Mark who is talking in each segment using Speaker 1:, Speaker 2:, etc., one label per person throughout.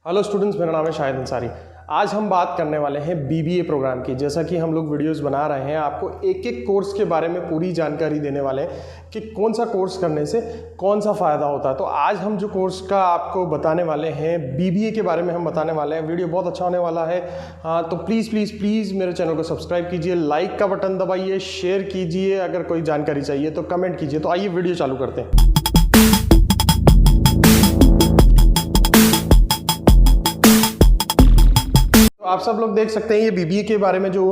Speaker 1: Hello students, मेरा नाम है शाहिद अंसारी। आज हम बात करने वाले हैं बीबीए प्रोग्राम की। जैसा कि हम लोग वीडियोस बना रहे हैं, आपको एक एक कोर्स के बारे में पूरी जानकारी देने वाले हैं कि कौन सा कोर्स करने से कौन सा फ़ायदा होता है। तो आज हम जो कोर्स का आपको बताने वाले हैं, बीबीए के बारे में हम बताने वाले हैं। वीडियो बहुत अच्छा होने वाला है। तो प्लीज़ प्लीज़ प्लीज़ मेरे चैनल को सब्सक्राइब कीजिए, लाइक का बटन दबाइए, शेयर कीजिए। अगर कोई जानकारी चाहिए तो कमेंट कीजिए। तो आइए वीडियो चालू करते हैं। आप सब लोग देख सकते हैं ये बीबीए के बारे में जो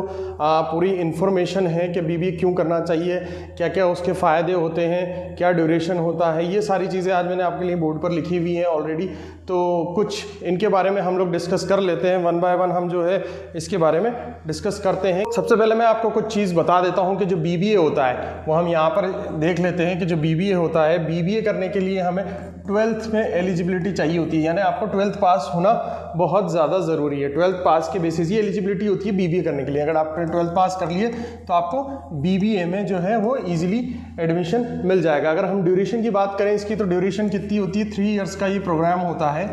Speaker 1: पूरी इन्फॉर्मेशन है कि बीबीए क्यों करना चाहिए, क्या क्या उसके फ़ायदे होते हैं, क्या ड्यूरेशन होता है, ये सारी चीज़ें आज मैंने आपके लिए बोर्ड पर लिखी हुई हैं ऑलरेडी। तो कुछ इनके बारे में हम लोग डिस्कस कर लेते हैं, वन बाय वन हम जो है इसके बारे में डिस्कस करते हैं। सबसे पहले मैं आपको कुछ चीज़ बता देता हूँ कि जो बीबीए होता है वो हम यहाँ पर देख लेते हैं कि जो बीबीए होता है, बीबीए करने के लिए हमें 12th में एलिजिबिलिटी चाहिए होती है, यानी आपको 12th पास होना बहुत ज़्यादा ज़रूरी है। 12th पास के बेसिस ही एलिजिबिलिटी होती है बीबीए करने के लिए। अगर आपने 12th पास कर लिए तो आपको बीबीए में जो है वो इजीली एडमिशन मिल जाएगा। अगर हम ड्यूरेशन की बात करें इसकी, तो ड्यूरेशन कितनी होती है? 3 इयर्स का ये प्रोग्राम होता है।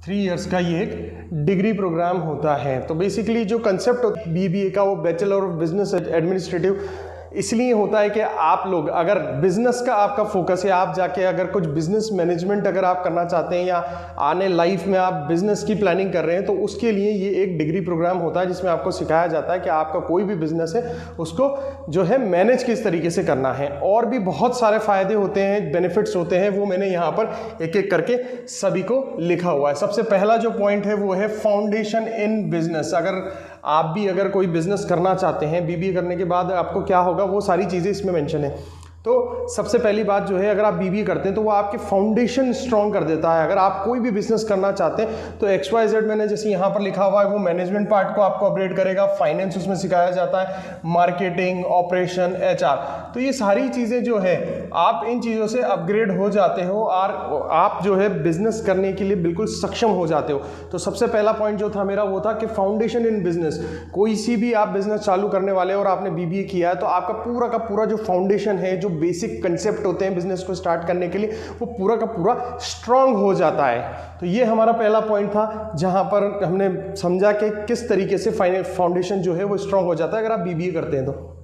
Speaker 1: 3 इयर्स का ये एक डिग्री प्रोग्राम होता है। तो बेसिकली जो कंसेप्ट होता है बीबीए का, वो बैचलर ऑफ बिजनेस एडमिनिस्ट्रेटिव इसलिए होता है कि आप लोग अगर बिजनेस का आपका फोकस है, आप जाके अगर कुछ बिजनेस मैनेजमेंट अगर आप करना चाहते हैं या आने लाइफ में आप बिजनेस की प्लानिंग कर रहे हैं, तो उसके लिए ये एक डिग्री प्रोग्राम होता है जिसमें आपको सिखाया जाता है कि आपका कोई भी बिजनेस है उसको जो है मैनेज किस तरीके से करना है। और भी बहुत सारे फायदे होते हैं, बेनिफिट्स होते हैं, वो मैंने यहाँ पर एक एक करके सभी को लिखा हुआ है। सबसे पहला जो पॉइंट है वो है फाउंडेशन इन बिजनेस। अगर कोई बिजनेस करना चाहते हैं, बीबीए करने के बाद आपको क्या होगा, वो सारी चीज़ें इसमें मेंशन है। तो सबसे पहली बात जो है, अगर आप बीबीए करते हैं तो वो आपके फाउंडेशन स्ट्रॉन्ग कर देता है। अगर आप कोई भी बिजनेस करना चाहते हैं तो XYZ मैंने जैसे यहाँ पर लिखा हुआ है, वो मैनेजमेंट पार्ट को आपको अपग्रेड करेगा, फाइनेंस उसमें सिखाया जाता है, मार्केटिंग, ऑपरेशन, HR। तो ये सारी चीज़ें जो है आप इन चीज़ों से अपग्रेड हो जाते हो और आप जो है बिजनेस करने के लिए बिल्कुल सक्षम हो जाते हो। तो सबसे पहला पॉइंट जो था मेरा वो था कि फाउंडेशन इन बिजनेस। कोई सी भी आप बिजनेस चालू करने वाले हो और आपने बीबीए किया है तो आपका पूरा का पूरा जो फाउंडेशन है, जो बेसिक कंसेप्ट होते हैं बिजनेस को स्टार्ट करने के लिए, वो पूरा का पूरा स्ट्रांग हो जाता है। तो ये हमारा पहला पॉइंट था जहां पर हमने समझा कि किस तरीके से फाउंडेशन जो है वो स्ट्रांग हो जाता है अगर आप बीबीए करते हैं तो।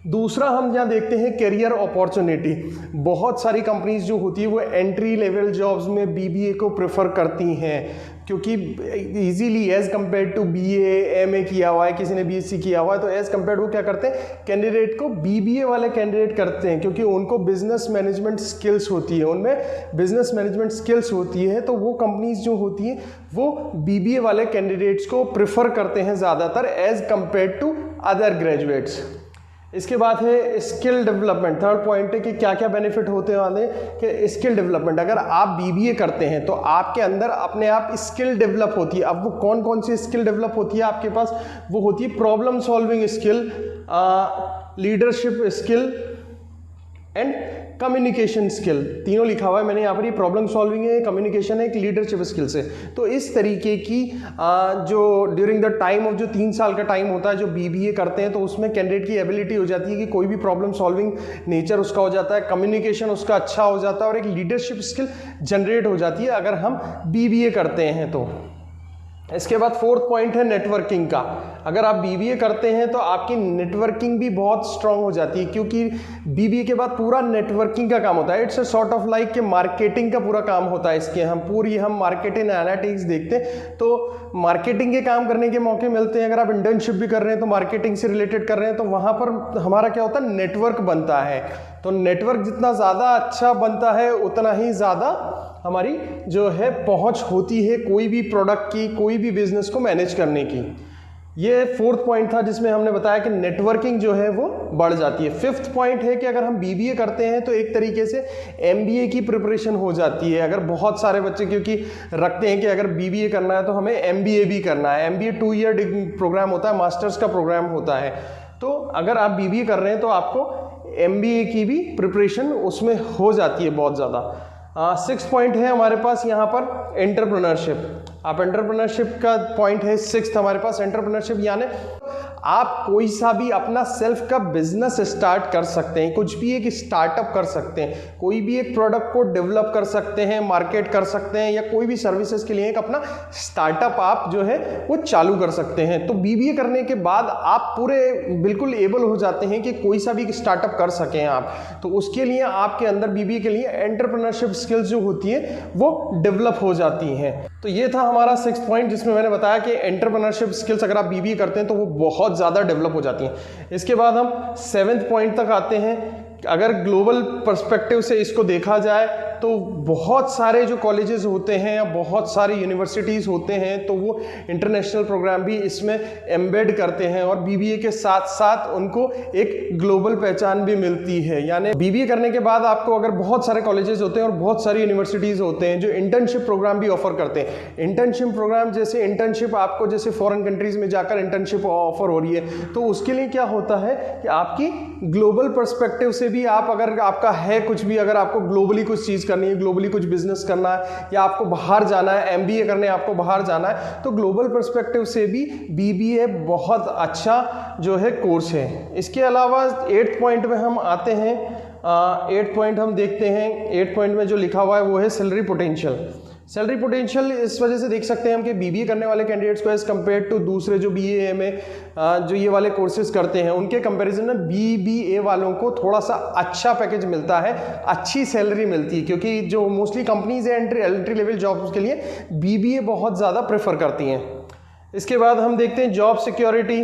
Speaker 1: दूसरा हम यहाँ देखते हैं कैरियर अपॉर्चुनिटी। बहुत सारी कंपनीज जो होती है वो एंट्री लेवल जॉब्स में बीबीए को प्रेफर करती हैं, क्योंकि easily as compare to BA, MA किया हुआ है, किसी ने बीएससी किया हुआ है, तो एज कम्पेयर वो क्या करते हैं, कैंडिडेट को बीबीए वाले कैंडिडेट करते हैं, क्योंकि उनको बिजनेस मैनेजमेंट स्किल्स होती है, उनमें बिजनेस मैनेजमेंट स्किल्स होती है। तो वो कंपनीज जो होती हैं वो बीबीए वाले कैंडिडेट्स को प्रेफर करते हैं ज़्यादातर as compare to other graduates. इसके बाद है स्किल डेवलपमेंट। थर्ड पॉइंट है कि क्या क्या बेनिफिट होते वाले कि स्किल डेवलपमेंट। अगर आप बीबीए करते हैं तो आपके अंदर अपने आप स्किल डेवलप होती है। अब वो कौन कौन सी स्किल डेवलप होती है आपके पास? वो होती है problem solving skill, leadership skill and communication skill. तीनों लिखा हुआ है मैंने यहाँ पर। ये प्रॉब्लम सॉल्विंग है, कम्युनिकेशन है, एक लीडरशिप स्किल्स है। तो इस तरीके की जो ड्यूरिंग द टाइम ऑफ जो 3 साल का टाइम होता है जो बीबीए करते हैं, तो उसमें कैंडिडेट की एबिलिटी हो जाती है कि कोई भी प्रॉब्लम सॉल्विंग नेचर उसका हो जाता है, कम्युनिकेशन उसका अच्छा हो जाता है और एक लीडरशिप स्किल जनरेट हो जाती है अगर हम बीबीए करते हैं तो। इसके बाद फोर्थ पॉइंट है नेटवर्किंग का। अगर आप बीबीए करते हैं तो आपकी नेटवर्किंग भी बहुत स्ट्रांग हो जाती है, क्योंकि बीबीए के बाद पूरा नेटवर्किंग का काम होता है। It's a sort of like कि मार्केटिंग का पूरा काम होता है इसके। हम मार्केटिंग एनालिटिक्स देखते हैं तो मार्केटिंग के काम करने के मौके मिलते हैं। अगर आप इंटर्नशिप भी कर रहे हैं तो मार्केटिंग से रिलेटेड कर रहे हैं, तो वहाँ पर हमारा क्या होता है, नेटवर्क बनता है। तो नेटवर्क जितना ज़्यादा अच्छा बनता है उतना ही ज़्यादा हमारी जो है पहुंच होती है कोई भी प्रोडक्ट की, कोई भी बिजनेस को मैनेज करने की। ये फोर्थ पॉइंट था जिसमें हमने बताया कि नेटवर्किंग जो है वो बढ़ जाती है। फिफ्थ पॉइंट है कि अगर हम बीबीए करते हैं तो एक तरीके से एमबीए की प्रिपरेशन हो जाती है। अगर बहुत सारे बच्चे क्योंकि रखते हैं कि अगर बीबीए करना है तो हमें एमबीए भी करना है। एमबीए 2 ईयर प्रोग्राम होता है, मास्टर्स का प्रोग्राम होता है। तो अगर आप बीबीए कर रहे हैं तो आपको एमबीए की भी प्रिपरेशन उसमें हो जाती है बहुत ज़्यादा। 6 पॉइंट है हमारे पास यहाँ पर एंटरप्रेन्योरशिप। आप एंटरप्रेन्योरशिप का पॉइंट है 6th हमारे पास एंटरप्रेन्योरशिप, यानी आप कोई सा भी अपना सेल्फ का बिजनेस स्टार्ट कर सकते हैं, कुछ भी एक स्टार्टअप कर सकते हैं, कोई भी एक प्रोडक्ट को डेवलप कर सकते हैं, मार्केट कर सकते हैं, या कोई भी सर्विसेज के लिए एक अपना स्टार्टअप आप जो है वो चालू कर सकते हैं। तो बीबीए करने के बाद आप पूरे बिल्कुल एबल हो जाते हैं कि कोई सा भी स्टार्टअप कर सकें आप। तो उसके लिए आपके अंदर बीबीए के लिए एंटरप्रेन्योरशिप स्किल्स जो होती है वो डेवलप हो जाती हैं। तो ये था हमारा 6th पॉइंट, जिसमें मैंने बताया कि एंटरप्रेन्योरशिप स्किल्स अगर आप बीबीए करते हैं तो वो बहुत ज़्यादा डेवलप हो जाती हैं। इसके बाद हम 7th पॉइंट तक आते हैं। अगर ग्लोबल पर्सपेक्टिव से इसको देखा जाए तो बहुत सारे जो कॉलेजेस होते हैं या बहुत सारी यूनिवर्सिटीज़ होते हैं तो वो इंटरनेशनल प्रोग्राम भी इसमें एम्बेड करते हैं और बीबीए के साथ साथ उनको एक ग्लोबल पहचान भी मिलती है। यानी बीबीए करने के बाद आपको अगर बहुत सारे कॉलेजेस होते हैं और बहुत सारी यूनिवर्सिटीज़ होते हैं जो इंटर्नशिप प्रोग्राम भी ऑफर करते हैं। इंटर्नशिप प्रोग्राम जैसे इंटर्नशिप आपको जैसे फॉरेन कंट्रीज़ में जाकर इंटर्नशिप ऑफर हो रही है, तो उसके लिए क्या होता है कि आपकी ग्लोबल पर्सपेक्टिव से भी आप, अगर आपका है कुछ भी, अगर आपको ग्लोबली कुछ चीज़ करनी है, ग्लोबली कुछ बिजनेस करना है या आपको बाहर जाना है, एमबीए करने आपको बाहर जाना है, तो ग्लोबल पर्सपेक्टिव से भी बीबीए बहुत अच्छा जो है कोर्स है। इसके अलावा 8th पॉइंट में हम आते हैं। 8th पॉइंट हम देखते हैं। 8th पॉइंट में जो लिखा हुआ है वो है सैलरी पोटेंशियल। सैलरी पोटेंशियल इस वजह से देख सकते हैं हम कि बीबीए करने वाले कैंडिडेट्स को एज कम्पेयर टू दूसरे जो बीए में जो ये वाले कोर्सेज करते हैं उनके कंपैरिजन में बीबीए वालों को थोड़ा सा अच्छा पैकेज मिलता है, अच्छी सैलरी मिलती है, क्योंकि जो मोस्टली कंपनीज है एंट्री लेवल जॉब्स के लिए बीबीए बहुत ज़्यादा प्रेफर करती हैं। इसके बाद हम देखते हैं जॉब सिक्योरिटी।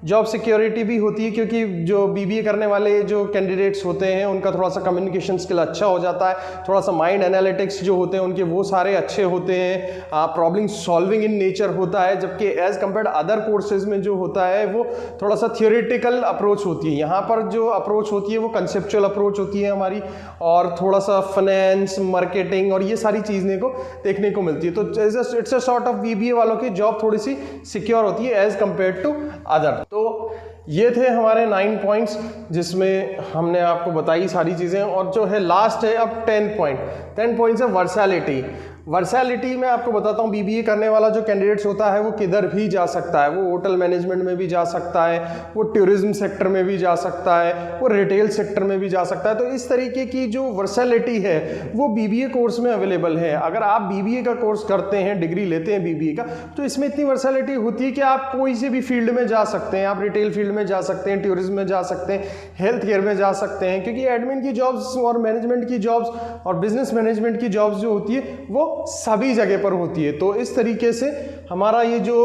Speaker 1: जॉब सिक्योरिटी भी होती है क्योंकि जो बीबीए करने वाले जो कैंडिडेट्स होते हैं उनका थोड़ा सा कम्युनिकेशन स्किल अच्छा हो जाता है, थोड़ा सा माइंड एनालिटिक्स जो होते हैं उनके वो सारे अच्छे होते हैं, प्रॉब्लम सॉल्विंग इन नेचर होता है, जबकि एज कम्पेयर अदर कोर्सेज में जो होता है वो थोड़ा सा थियोरेटिकल अप्रोच होती है। यहाँ पर जो अप्रोच होती है वो कंसेप्चुअल अप्रोच होती है हमारी, और थोड़ा सा फाइनेंस, मार्केटिंग और ये सारी चीज़ें को देखने को मिलती है। तो it's a sort of BBA वालों की जॉब थोड़ी सी सिक्योर होती है एज कम्पेयर टू अदर। तो ये थे हमारे 9 पॉइंट्स जिसमें हमने आपको बताई सारी चीज़ें। और जो है लास्ट है अब 10 पॉइंट। 10 पॉइंट्स है वर्सैलिटी। वर्सैलिटी में आपको बताता हूँ, बीबीए करने वाला जो कैंडिडेट्स होता है वो किधर भी जा सकता है। वो होटल मैनेजमेंट में भी जा सकता है, वो टूरिज्म सेक्टर में भी जा सकता है, वो रिटेल सेक्टर में भी जा सकता है। तो इस तरीके की जो वर्सैलिटी है वो बीबीए कोर्स में अवेलेबल है। अगर आप बीबीए का कोर्स करते हैं, डिग्री लेते हैं बीबीए का, तो इसमें इतनी वर्सैलिटी होती है कि आप कोई से भी फील्ड में जा सकते हैं। आप रिटेल फील्ड में जा सकते हैं, टूरिज्म में जा सकते हैं, हेल्थ केयर में जा सकते हैं, क्योंकि एडमिन की जॉब्स और मैनेजमेंट की जॉब्स और बिजनेस मैनेजमेंट की जॉब्स जो होती है वो सभी जगह पर होती है। तो इस तरीके से हमारा ये जो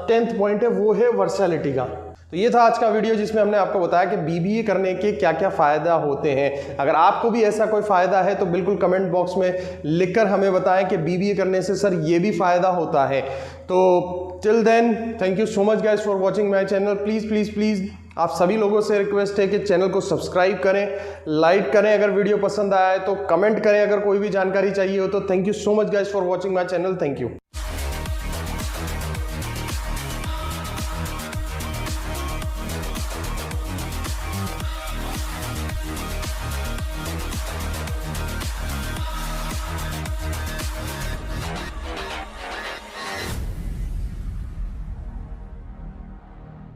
Speaker 1: 10th पॉइंट है वो है वर्सैलिटी का। तो ये था आज का वीडियो जिसमें हमने आपको बताया कि बीबीए करने के क्या क्या फ़ायदा होते हैं। अगर आपको भी ऐसा कोई फ़ायदा है तो बिल्कुल कमेंट बॉक्स में लिखकर हमें बताएं कि बीबीए करने से सर ये भी फ़ायदा होता है। तो till then thank you so much guys for watching my channel. Please please please आप सभी लोगों से रिक्वेस्ट है कि चैनल को सब्सक्राइब करें, लाइक करें अगर वीडियो पसंद आया है तो, कमेंट करें अगर कोई भी जानकारी चाहिए हो तो। Thank you so much guys for watching my channel. Thank you.